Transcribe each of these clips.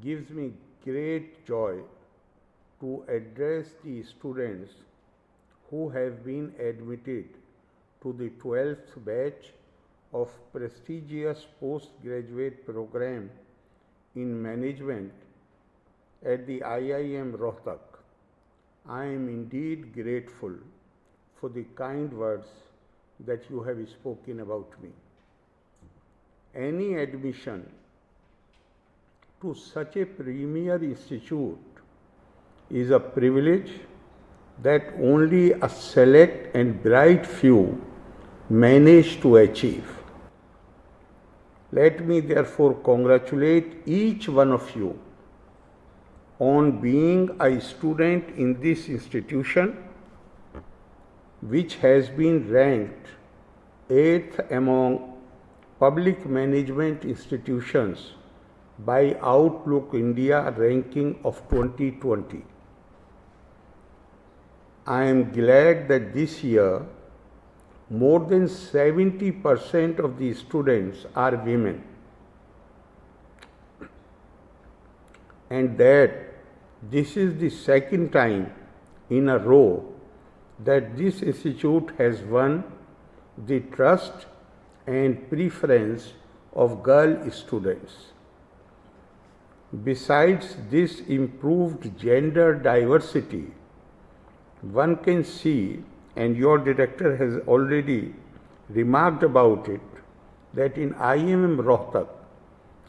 gives me great joy to address the students who have been admitted to the 12th batch of prestigious postgraduate program in management at the IIM Rohtak. I am indeed grateful for the kind words that you have spoken about me. Any admission to such a premier institute is a privilege that only a select and bright few manage to achieve. Let me therefore congratulate each one of you on being a student in this institution, which has been ranked 8th among public management institutions by Outlook India ranking of 2020. I am glad that this year more than 70% of the students are women, and that this is the second time in a row that this institute has won the trust and preference of girl students. Besides this improved gender diversity, one can see, and your director has already remarked about it, that in IIM Rohtak,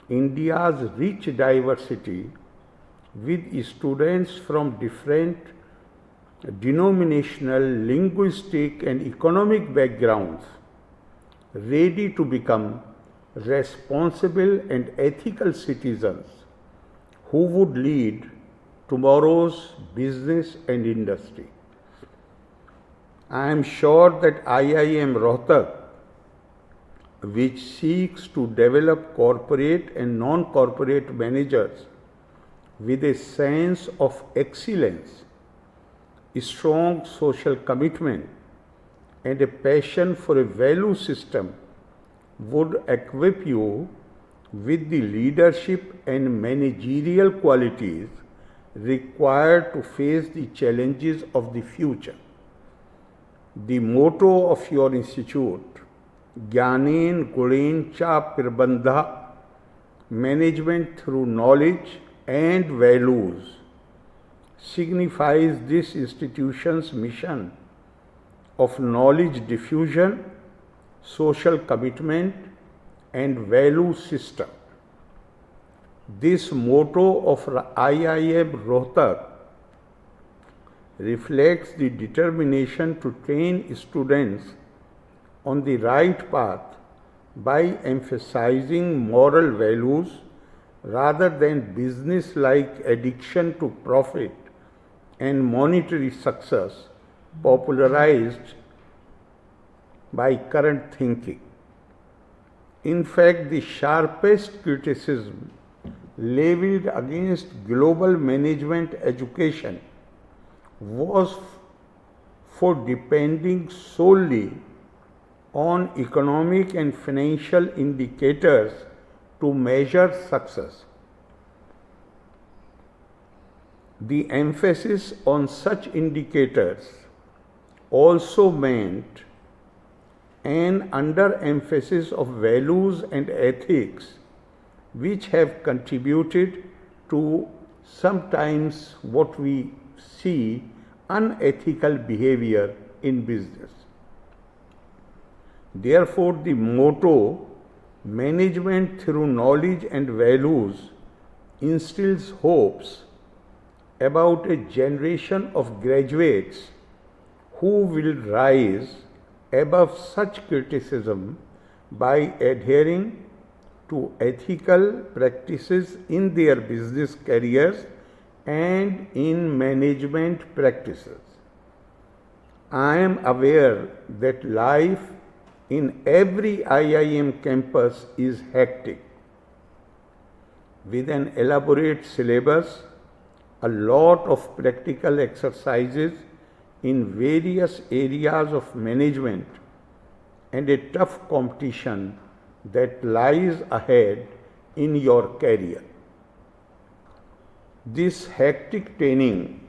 India's rich diversity with students from different denominational, linguistic and economic backgrounds ready to become responsible and ethical citizens who would lead tomorrow's business and industry. I am sure that IIM Rohtak, which seeks to develop corporate and non-corporate managers with a sense of excellence, strong social commitment, and a passion for a value system, would equip you with the leadership and managerial qualities required to face the challenges of the future. The motto of your institute, Gyanen Gunen Cha Prabandha, management through knowledge and values, signifies this institution's mission of knowledge diffusion, social commitment, and value system. This motto of IIM Rohtak reflects the determination to train students on the right path by emphasizing moral values rather than business-like addiction to profit and monetary success popularized by current thinking. In fact, the sharpest criticism leveled against global management education was for depending solely on economic and financial indicators to measure success. The emphasis on such indicators also meant an underemphasis of values and ethics, which have contributed to sometimes what we see unethical behavior in business. Therefore, the motto, management through knowledge and values, instills hopes about a generation of graduates who will rise above such criticism by adhering to ethical practices in their business careers and in management practices. I am aware that life in every IIM campus is hectic, with an elaborate syllabus, a lot of practical exercises in various areas of management, and a tough competition that lies ahead in your career. This hectic training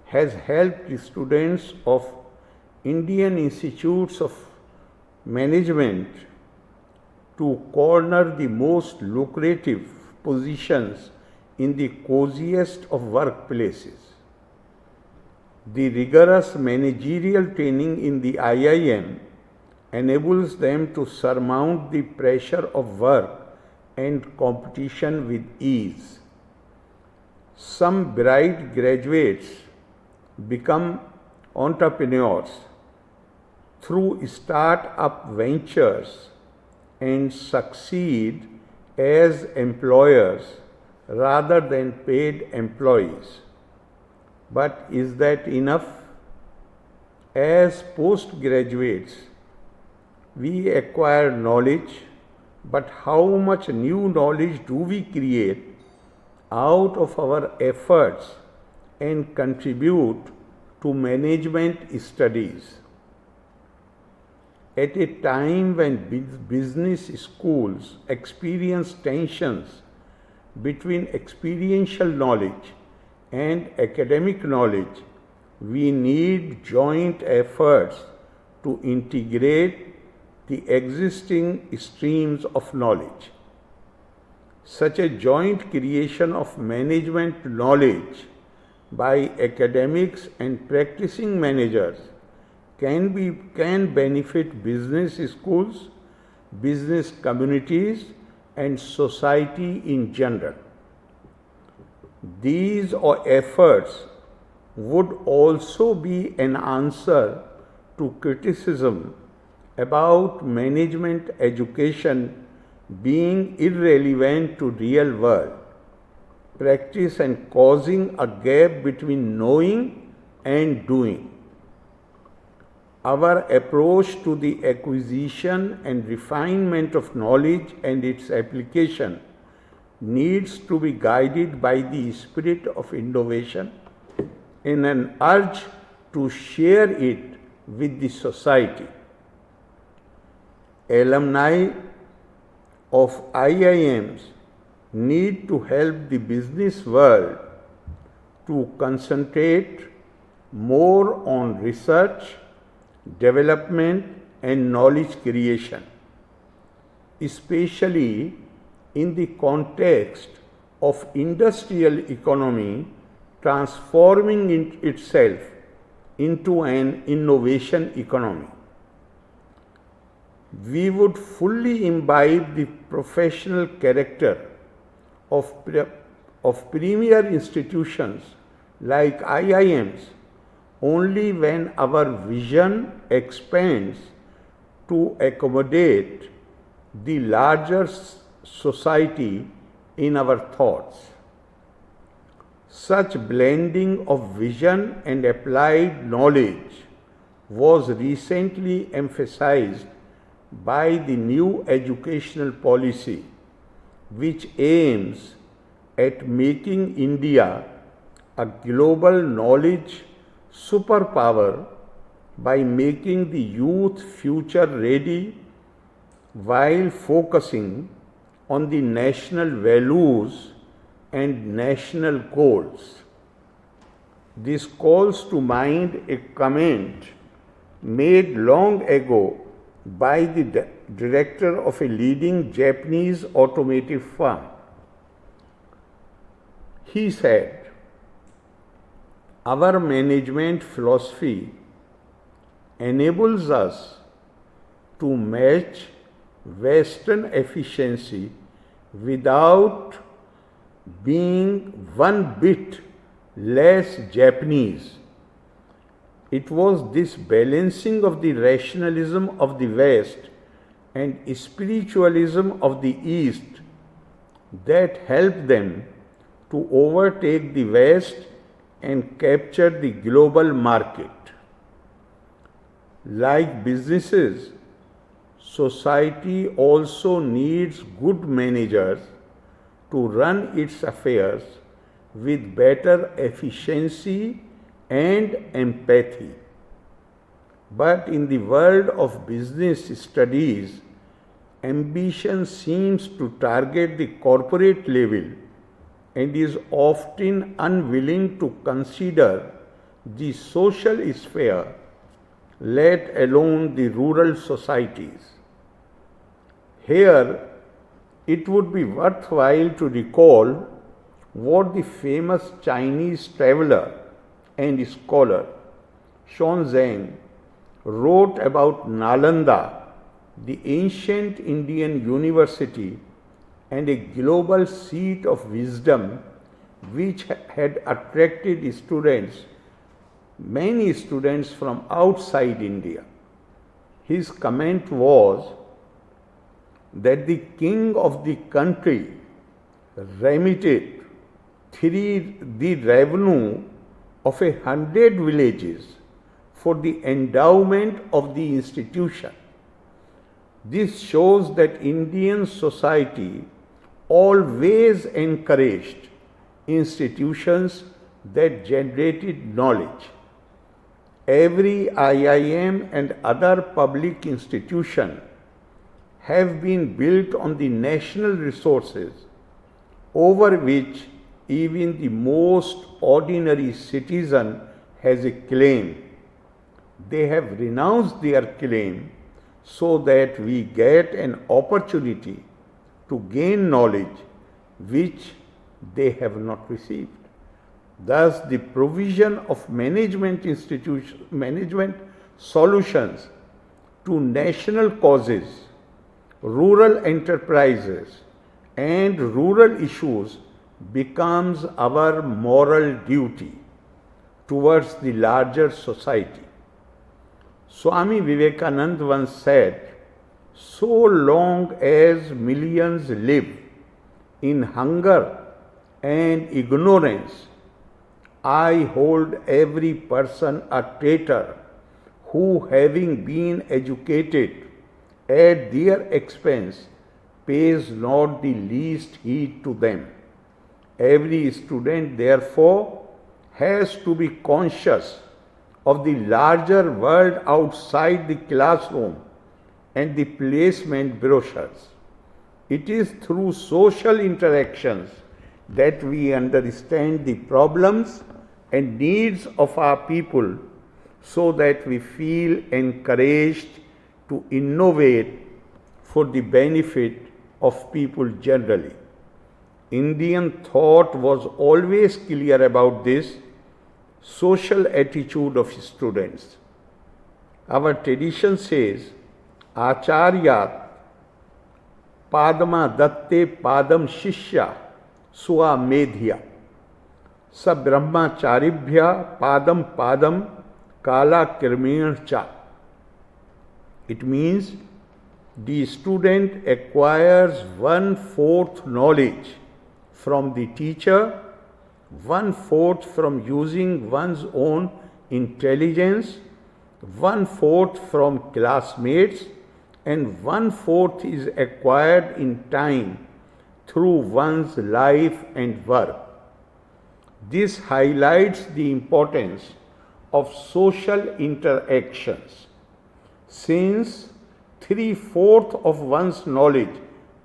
has helped the students of Indian Institutes of Management to corner the most lucrative positions in the coziest of workplaces. The rigorous managerial training in the IIM enables them to surmount the pressure of work and competition with ease. Some bright graduates become entrepreneurs through start-up ventures and succeed as employers rather than paid employees. But is that enough? As postgraduates, we acquire knowledge, but how much new knowledge do we create out of our efforts and contribute to management studies? At a time when business schools experience tensions between experiential knowledge and academic knowledge, we need joint efforts to integrate the existing streams of knowledge. Such a joint creation of management knowledge by academics and practicing managers can benefit business schools, business communities, and society in general. These efforts would also be an answer to criticism about management education being irrelevant to real world practice and causing a gap between knowing and doing. Our approach to the acquisition and refinement of knowledge and its application needs to be guided by the spirit of innovation in an urge to share it with the society. Alumni of IIMs need to help the business world to concentrate more on research, development, and knowledge creation, especially in the context of industrial economy transforming itself into an innovation economy. We would fully imbibe the professional character of premier institutions like IIMs only when our vision expands to accommodate the larger society in our thoughts. Such blending of vision and applied knowledge was recently emphasized by the new educational policy, which aims at making India a global knowledge superpower by making the youth future ready while focusing on the national values and national goals. This calls to mind a comment made long ago by the director of a leading Japanese automotive firm. He said, "Our management philosophy enables us to match Western efficiency without being one bit less Japanese. It was this balancing of the rationalism of the West and spiritualism of the East that helped them to overtake the West and capture the global market. Like businesses, society also needs good managers to run its affairs with better efficiency and empathy. But in the world of business studies, ambition seems to target the corporate level and is often unwilling to consider the social sphere, let alone the rural societies. Here, it would be worthwhile to recall what the famous Chinese traveler and scholar Xuanzang wrote about Nalanda, the ancient Indian university and a global seat of wisdom which had attracted students, many students from outside India. His comment was that the king of the country remitted the revenue of 100 villages for the endowment of the institution. This shows that Indian society always encouraged institutions that generated knowledge. Every IIM and other public institution have been built on the national resources over which even the most ordinary citizen has a claim. They have renounced their claim so that we get an opportunity to gain knowledge which they have not received. Thus, the provision of management solutions to national causes, rural enterprises, and rural issues becomes our moral duty towards the larger society. Swami Vivekananda once said, "So long as millions live in hunger and ignorance, I hold every person a traitor who, having been educated at their expense, pays not the least heed to them." Every student, therefore, has to be conscious of the larger world outside the classroom and the placement brochures. It is through social interactions that we understand the problems and needs of our people so that we feel encouraged to innovate for the benefit of people generally. Indian thought was always clear about this social attitude of students. Our tradition says, "Acharyat padma datte padam shishya swa medhya sa brahmacharibhya padam padam kala kirmen cha." It means the student acquires 1/4 knowledge from the teacher, 1/4 from using one's own intelligence, 1/4 from classmates, and 1/4 is acquired in time through one's life and work. This highlights the importance of social interactions, since 3/4 of one's knowledge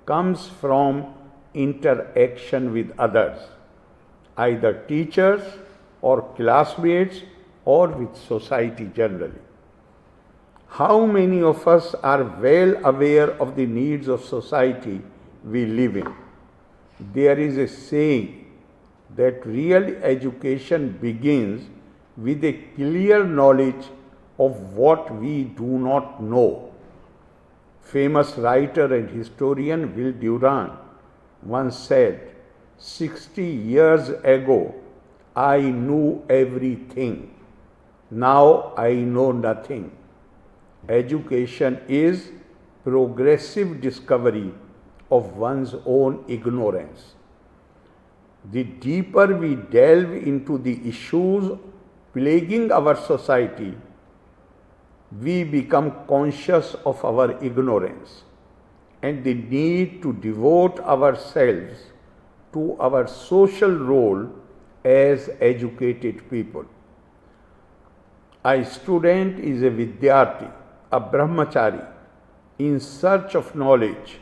comes from interaction with others, either teachers or classmates or with society generally. How many of us are well aware of the needs of society we live in? There is a saying that real education begins with a clear knowledge of what we do not know. Famous writer and historian Will Durant once said, "60 years ago, I knew everything. Now I know nothing." Education is progressive discovery of one's own ignorance. The deeper we delve into the issues plaguing our society, we become conscious of our ignorance and the need to devote ourselves to our social role as educated people. A student is a vidyarthi, a brahmachari, in search of knowledge,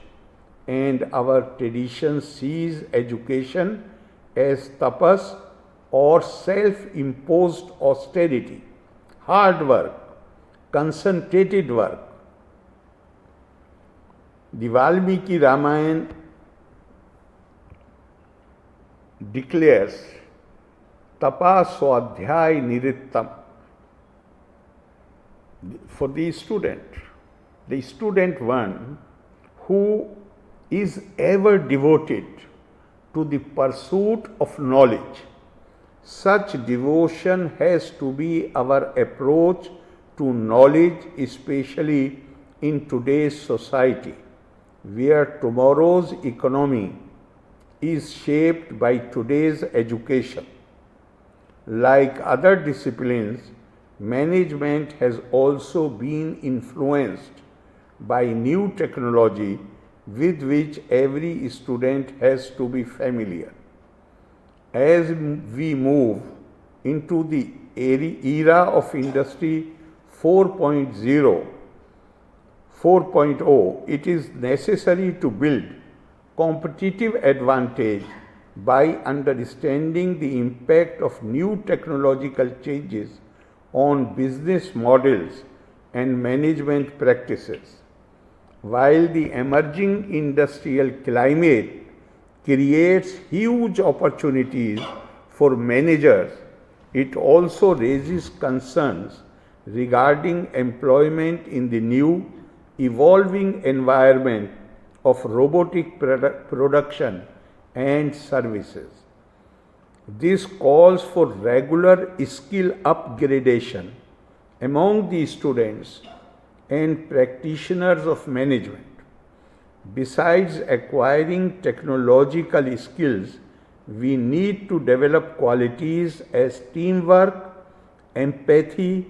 and our tradition sees education as tapas or self-imposed austerity, hard work, concentrated work. The Valmiki Ramayana declares tapa swadhyay nirittam for the student one who is ever devoted to the pursuit of knowledge. Such devotion has to be our approach to knowledge, especially in today's society, where tomorrow's economy is shaped by today's education. Like other disciplines, management has also been influenced by new technology with which every student has to be familiar. As we move into the era of Industry 4.0, it is necessary to build competitive advantage by understanding the impact of new technological changes on business models and management practices. While the emerging industrial climate creates huge opportunities for managers, it also raises concerns regarding employment in the new, evolving environment of robotic production and services. This calls for regular skill upgradation among the students and practitioners of management. Besides acquiring technological skills, we need to develop qualities as teamwork, empathy,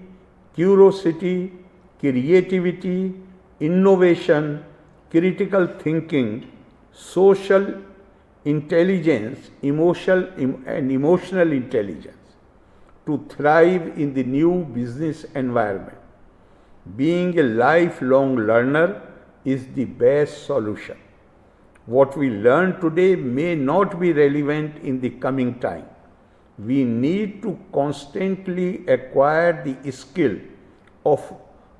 curiosity, creativity, innovation, critical thinking, social intelligence, emotional intelligence to thrive in the new business environment. Being a lifelong learner is the best solution. What we learn today may not be relevant in the coming time. We need to constantly acquire the skill of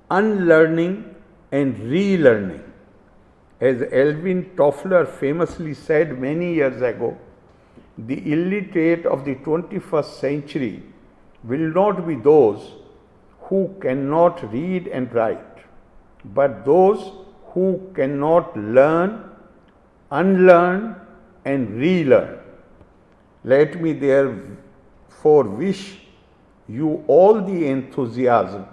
unlearning and relearning. As Alvin Toffler famously said many years ago, the illiterate of the 21st century will not be those who cannot read and write, but those who cannot learn, unlearn, and relearn. Let me therefore wish you all the enthusiasm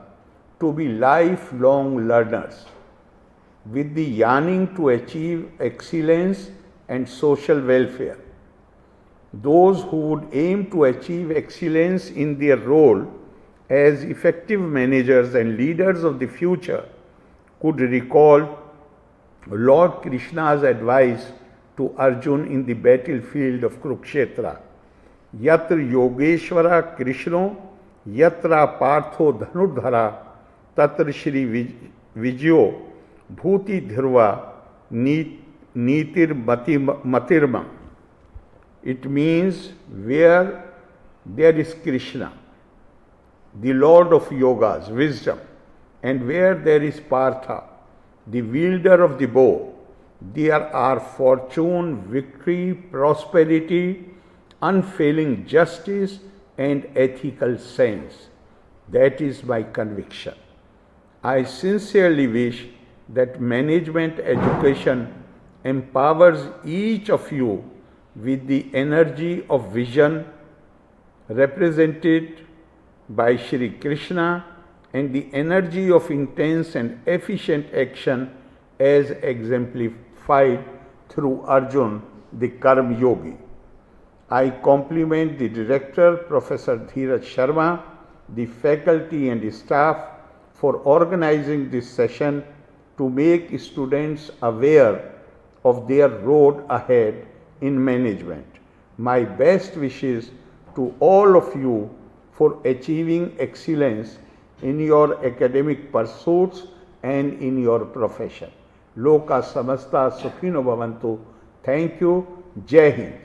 to be lifelong learners, with the yearning to achieve excellence and social welfare. Those who would aim to achieve excellence in their role as effective managers and leaders of the future could recall Lord Krishna's advice to Arjun in the battlefield of Kurukshetra. Yatra Yogeshwara Krishno, Yatra Partho Dhanurdhara, Tatra Shri Vijayo Bhuti Dhirva Nitir Matirma. It means where there is Krishna, the Lord of Yogas, wisdom, and where there is Partha, the wielder of the bow, there are fortune, victory, prosperity, unfailing justice, and ethical sense. That is my conviction. I sincerely wish that management education empowers each of you with the energy of vision represented by Shri Krishna and the energy of intense and efficient action as exemplified through Arjun, the Karma Yogi. I compliment the Director, Professor Dheeraj Sharma, the faculty and staff for organizing this session to make students aware of their road ahead in management. My best wishes to all of you for achieving excellence in your academic pursuits and in your profession. Loka samasta sukhino bhavantu. Thank you. Jai Hind.